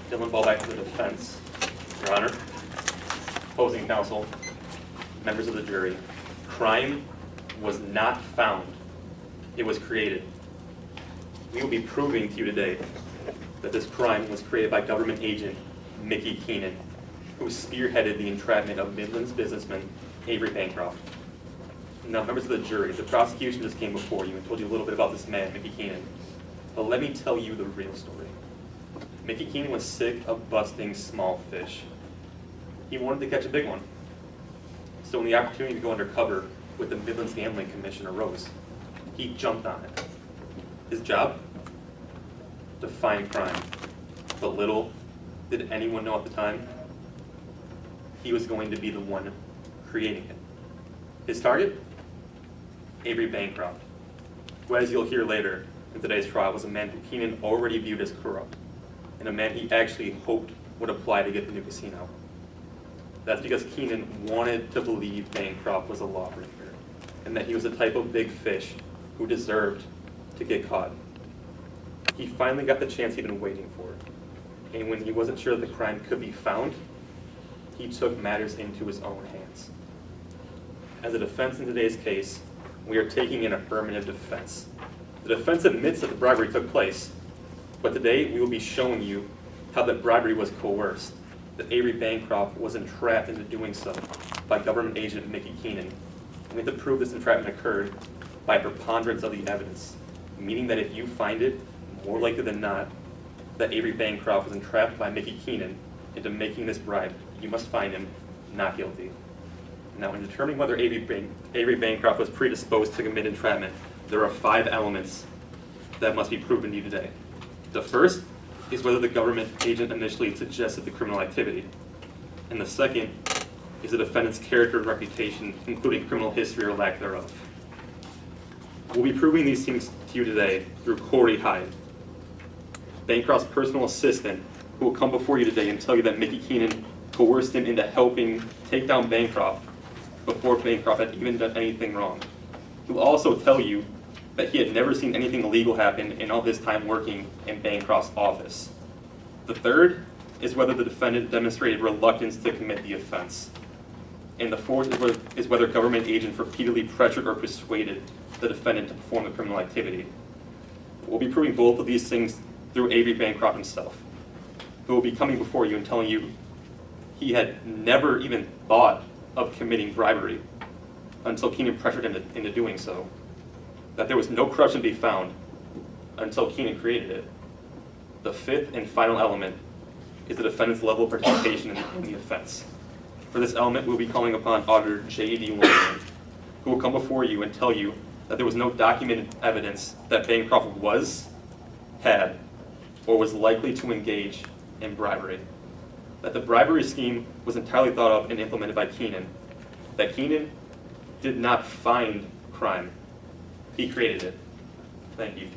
Dylan Ballback to the defense. Your Honor, opposing counsel, members of the jury, crime was not found. It was created. We will be proving to you today that this crime was created by government agent Mickey Keenan, who spearheaded the entrapment of Midlands businessman Avery Bancroft. Now, members of the jury, the prosecution just came before you and told you a little bit about this man, Mickey Keenan. But let me tell you the real story. Mickey Keenan was sick of busting small fish. He wanted to catch a big one. So when the opportunity to go undercover with the Midlands Gambling Commission arose, he jumped on it. His job? To find crime. But little did anyone know at the time, he was going to be the one creating it. His target? Avery Bancroft, who, as you'll hear later in today's trial, was a man who Keenan already viewed as corrupt, and a man he actually hoped would apply to get the new casino. That's because Keenan wanted to believe Bancroft was a lawbreaker, and that he was the type of big fish who deserved to get caught. He finally got the chance he'd been waiting for, and when he wasn't sure that the crime could be found, he took matters into his own hands. As a defense in today's case, we are taking an affirmative defense. The defense admits that the bribery took place, but today we will be showing you how that bribery was coerced, that Avery Bancroft was entrapped into doing so by government agent Mickey Keenan. And we have to prove this entrapment occurred by preponderance of the evidence, meaning that if you find it, more likely than not, that Avery Bancroft was entrapped by Mickey Keenan into making this bribe, you must find him not guilty. Now, in determining whether Avery Bancroft was predisposed to commit entrapment, there are 5 elements that must be proven to you today. The first is whether the government agent initially suggested the criminal activity. And the second is the defendant's character and reputation, including criminal history or lack thereof. We'll be proving these things to you today through Corey Hyde, Bancroft's personal assistant, who will come before you today and tell you that Mickey Keenan coerced him into helping take down Bancroft before Bancroft had even done anything wrong. He'll also tell you that he had never seen anything illegal happen in all his time working in Bancroft's office. The third is whether the defendant demonstrated reluctance to commit the offense. And the fourth is whether government agents repeatedly pressured or persuaded the defendant to perform the criminal activity. We'll be proving both of these things through Avery Bancroft himself, who will be coming before you and telling you he had never even thought of committing bribery until Keenan pressured him into doing so, that there was no corruption to be found until Keenan created it. The fifth and final element is the defendant's level of participation in the offense. For this element, we'll be calling upon Auditor J.D. Williamson, who will come before you and tell you that there was no documented evidence that Bancroft had, or was likely to engage in bribery. That the bribery scheme was entirely thought of and implemented by Keenan. That Keenan did not find crime. He created it. Thank you.